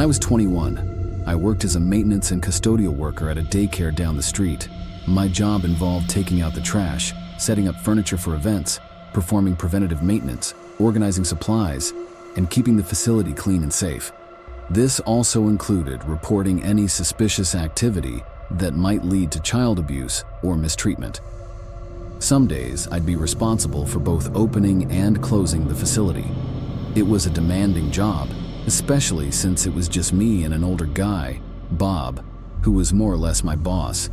When I was 21, I worked as a maintenance and custodial worker at a daycare down the street. My job involved taking out the trash, setting up furniture for events, performing preventative maintenance, organizing supplies, and keeping the facility clean and safe. This also included reporting any suspicious activity that might lead to child abuse or mistreatment. Some days, I'd be responsible for both opening and closing the facility. It was a demanding job, especially since it was just me and an older guy, Bob, who was more or less my boss.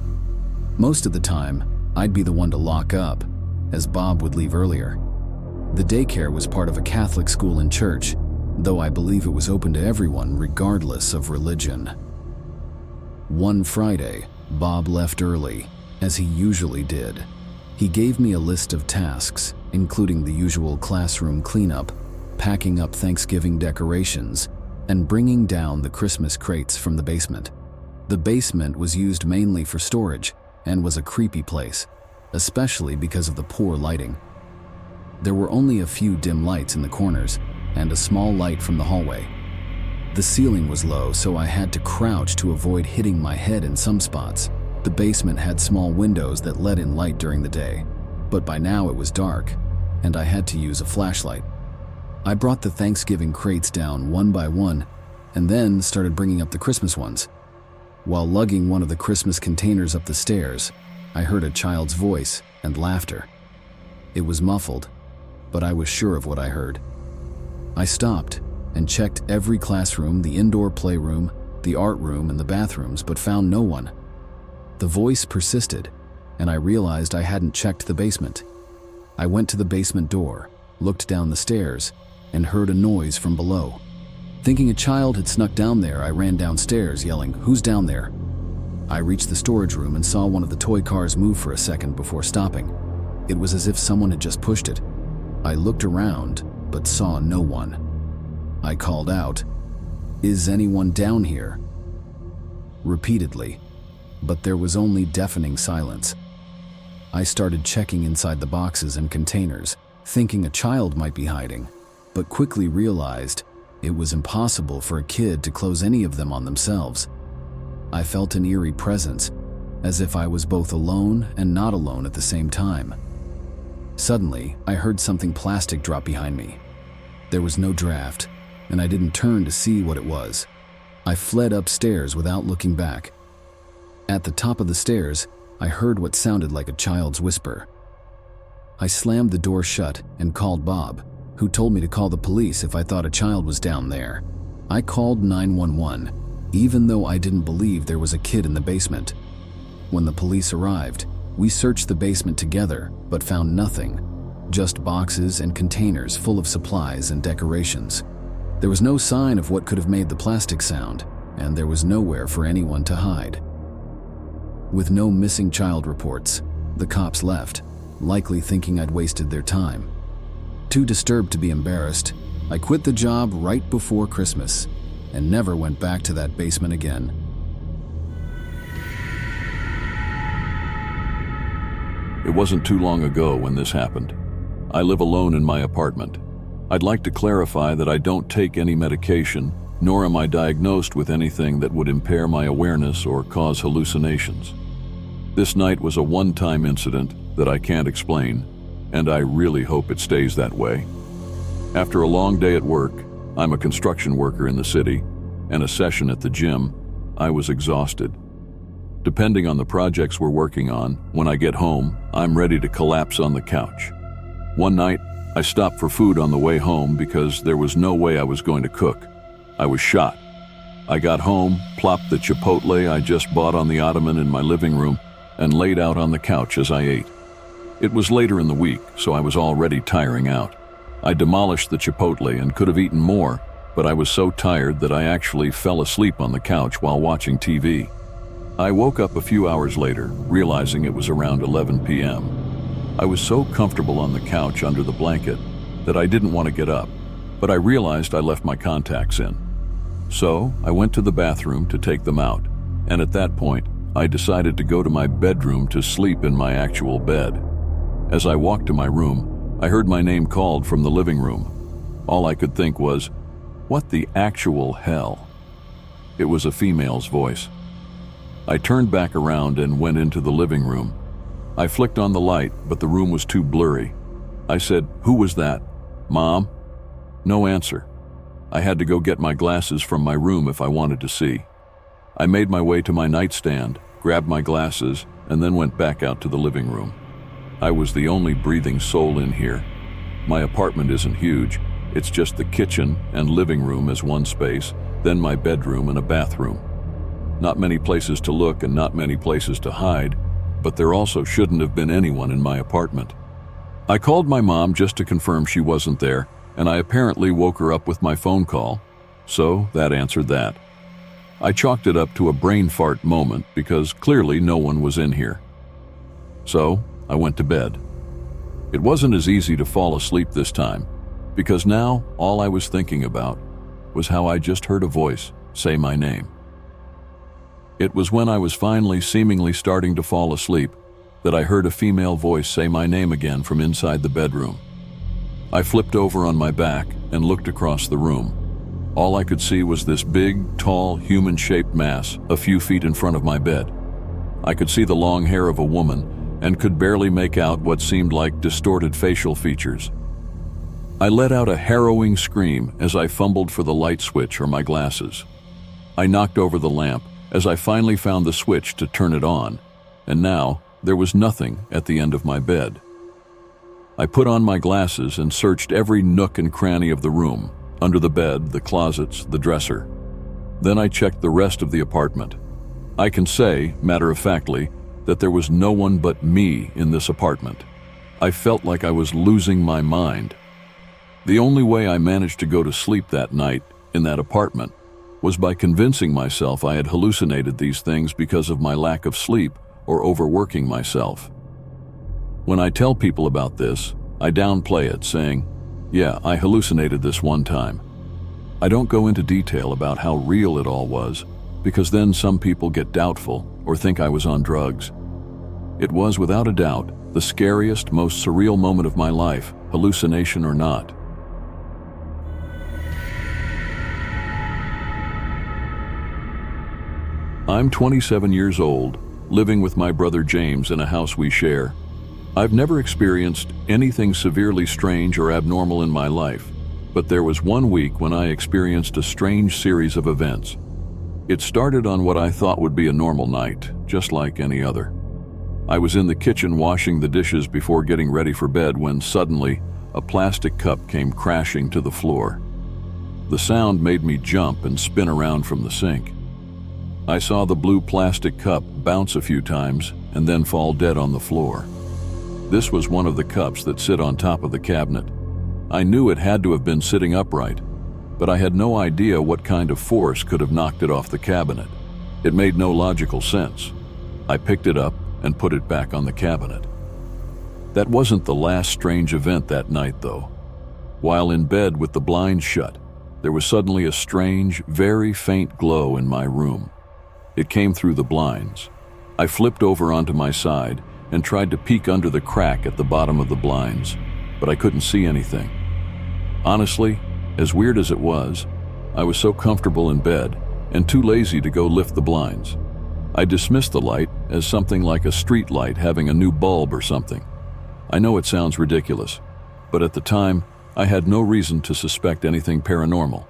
Most of the time, I'd be the one to lock up, as Bob would leave earlier. The daycare was part of a Catholic school and church, though I believe it was open to everyone regardless of religion. One Friday, Bob left early, as he usually did. He gave me a list of tasks, including the usual classroom cleanup, packing up Thanksgiving decorations, and bringing down the Christmas crates from the basement. The basement was used mainly for storage and was a creepy place, especially because of the poor lighting. There were only a few dim lights in the corners and a small light from the hallway. The ceiling was low, so I had to crouch to avoid hitting my head in some spots. The basement had small windows that let in light during the day, but by now it was dark, and I had to use a flashlight. I brought the Thanksgiving crates down one by one, and then started bringing up the Christmas ones. While lugging one of the Christmas containers up the stairs, I heard a child's voice and laughter. It was muffled, but I was sure of what I heard. I stopped and checked every classroom, the indoor playroom, the art room, and the bathrooms, but found no one. The voice persisted, and I realized I hadn't checked the basement. I went to the basement door, looked down the stairs, and heard a noise from below. Thinking a child had snuck down there, I ran downstairs yelling, "Who's down there?" I reached the storage room and saw one of the toy cars move for a second before stopping. It was as if someone had just pushed it. I looked around, but saw no one. I called out, "Is anyone down here?" repeatedly, but there was only deafening silence. I started checking inside the boxes and containers, thinking a child might be hiding, but quickly realized it was impossible for a kid to close any of them on themselves. I felt an eerie presence, as if I was both alone and not alone at the same time. Suddenly, I heard something plastic drop behind me. There was no draft, and I didn't turn to see what it was. I fled upstairs without looking back. At the top of the stairs, I heard what sounded like a child's whisper. I slammed the door shut and called Bob, who told me to call the police if I thought a child was down there. I called 911, even though I didn't believe there was a kid in the basement. When the police arrived, we searched the basement together, but found nothing, just boxes and containers full of supplies and decorations. There was no sign of what could have made the plastic sound, and there was nowhere for anyone to hide. With no missing child reports, the cops left, likely thinking I'd wasted their time. Too disturbed to be embarrassed, I quit the job right before Christmas and never went back to that basement again. It wasn't too long ago when this happened. I live alone in my apartment. I'd like to clarify that I don't take any medication, nor am I diagnosed with anything that would impair my awareness or cause hallucinations. This night was a one-time incident that I can't explain, and I really hope it stays that way. After a long day at work, I'm a construction worker in the city, and a session at the gym, I was exhausted. Depending on the projects we're working on, when I get home, I'm ready to collapse on the couch. One night, I stopped for food on the way home because there was no way I was going to cook. I was shot. I got home, plopped the Chipotle I just bought on the ottoman in my living room, and laid out on the couch as I ate. It was later in the week, so I was already tiring out. I demolished the Chipotle and could have eaten more, but I was so tired that I actually fell asleep on the couch while watching TV. I woke up a few hours later, realizing it was around 11 p.m. I was so comfortable on the couch under the blanket that I didn't want to get up, but I realized I left my contacts in. So I went to the bathroom to take them out, and at that point, I decided to go to my bedroom to sleep in my actual bed. As I walked to my room, I heard my name called from the living room. All I could think was, what the actual hell? It was a female's voice. I turned back around and went into the living room. I flicked on the light, but the room was too blurry. I said, "Who was that? Mom?" No answer. I had to go get my glasses from my room if I wanted to see. I made my way to my nightstand, grabbed my glasses, and then went back out to the living room. I was the only breathing soul in here. My apartment isn't huge. It's just the kitchen and living room as one space, then my bedroom and a bathroom. Not many places to look and not many places to hide, but there also shouldn't have been anyone in my apartment. I called my mom just to confirm she wasn't there, and I apparently woke her up with my phone call, so that answered that. I chalked it up to a brain fart moment because clearly no one was in here. So I went to bed. It wasn't as easy to fall asleep this time, because now all I was thinking about was how I just heard a voice say my name. It was when I was finally seemingly starting to fall asleep that I heard a female voice say my name again from inside the bedroom. I flipped over on my back and looked across the room. All I could see was this big, tall, human-shaped mass a few feet in front of my bed. I could see the long hair of a woman and could barely make out what seemed like distorted facial features. I let out a harrowing scream as I fumbled for the light switch or my glasses. I knocked over the lamp as I finally found the switch to turn it on, and now there was nothing at the end of my bed. I put on my glasses and searched every nook and cranny of the room, under the bed, the closets, the dresser. Then I checked the rest of the apartment. I can say, matter-of-factly, that there was no one but me in this apartment. I felt like I was losing my mind. The only way I managed to go to sleep that night in that apartment was by convincing myself I had hallucinated these things because of my lack of sleep or overworking myself. When I tell people about this, I downplay it, saying, "Yeah, I hallucinated this one time." I don't go into detail about how real it all was, because then some people get doubtful or think I was on drugs. It was, without a doubt, the scariest, most surreal moment of my life, hallucination or not. I'm 27 years old, living with my brother James in a house we share. I've never experienced anything severely strange or abnormal in my life, but there was one week when I experienced a strange series of events. It started on what I thought would be a normal night, just like any other. I was in the kitchen washing the dishes before getting ready for bed when suddenly a plastic cup came crashing to the floor. The sound made me jump and spin around from the sink. I saw the blue plastic cup bounce a few times and then fall dead on the floor. This was one of the cups that sit on top of the cabinet. I knew it had to have been sitting upright, but I had no idea what kind of force could have knocked it off the cabinet. It made no logical sense. I picked it up and put it back on the cabinet. That wasn't the last strange event that night, though. While in bed with the blinds shut, there was suddenly a strange, very faint glow in my room. It came through the blinds. I flipped over onto my side and tried to peek under the crack at the bottom of the blinds, but I couldn't see anything. Honestly, as weird as it was, I was so comfortable in bed and too lazy to go lift the blinds. I dismissed the light as something like a street light having a new bulb or something. I know it sounds ridiculous, but at the time, I had no reason to suspect anything paranormal.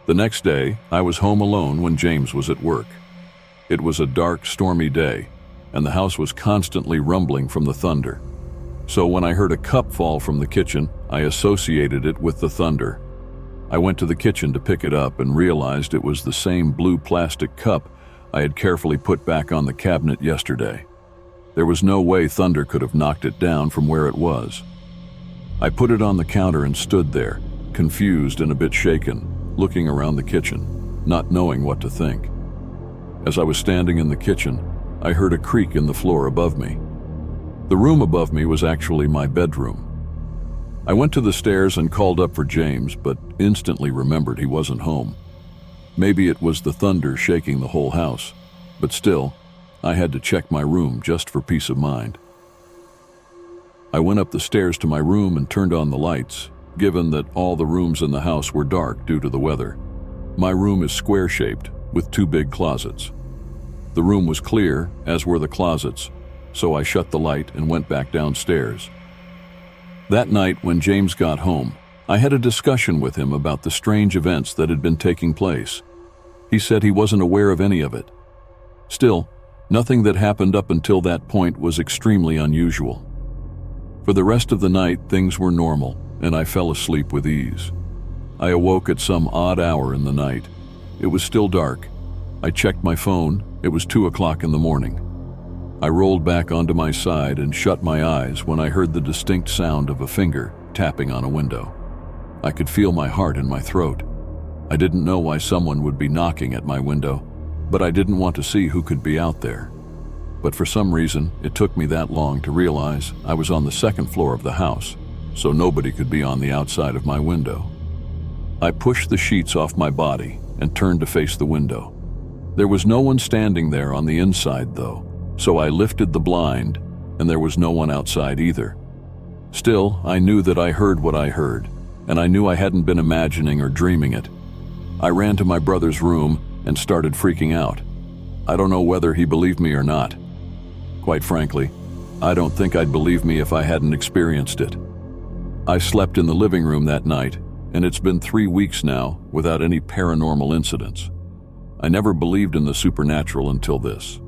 The next day, I was home alone when James was at work. It was a dark, stormy day, and the house was constantly rumbling from the thunder. So when I heard a cup fall from the kitchen, I associated it with the thunder. I went to the kitchen to pick it up and realized it was the same blue plastic cup I had carefully put back on the cabinet yesterday. There was no way thunder could have knocked it down from where it was. I put it on the counter and stood there, confused and a bit shaken, looking around the kitchen, not knowing what to think. As I was standing in the kitchen, I heard a creak in the floor above me. The room above me was actually my bedroom. I went to the stairs and called up for James, but instantly remembered he wasn't home. Maybe it was the thunder shaking the whole house, but still, I had to check my room just for peace of mind. I went up the stairs to my room and turned on the lights, given that all the rooms in the house were dark due to the weather. My room is square-shaped, with 2 big closets. The room was clear, as were the closets, so I shut the light and went back downstairs. That night, when James got home, I had a discussion with him about the strange events that had been taking place. He said he wasn't aware of any of it. Still, nothing that happened up until that point was extremely unusual. For the rest of the night, things were normal, and I fell asleep with ease. I awoke at some odd hour in the night. It was still dark. I checked my phone. It was 2 o'clock in the morning. I rolled back onto my side and shut my eyes when I heard the distinct sound of a finger tapping on a window. I could feel my heart in my throat. I didn't know why someone would be knocking at my window, but I didn't want to see who could be out there. But for some reason, it took me that long to realize I was on the 2nd floor of the house, so nobody could be on the outside of my window. I pushed the sheets off my body and turned to face the window. There was no one standing there on the inside, though, so I lifted the blind, and there was no one outside either. Still, I knew that I heard what I heard, and I knew I hadn't been imagining or dreaming it. I ran to my brother's room and started freaking out. I don't know whether he believed me or not. Quite frankly, I don't think I'd believe me if I hadn't experienced it. I slept in the living room that night, and it's been 3 weeks now without any paranormal incidents. I never believed in the supernatural until this.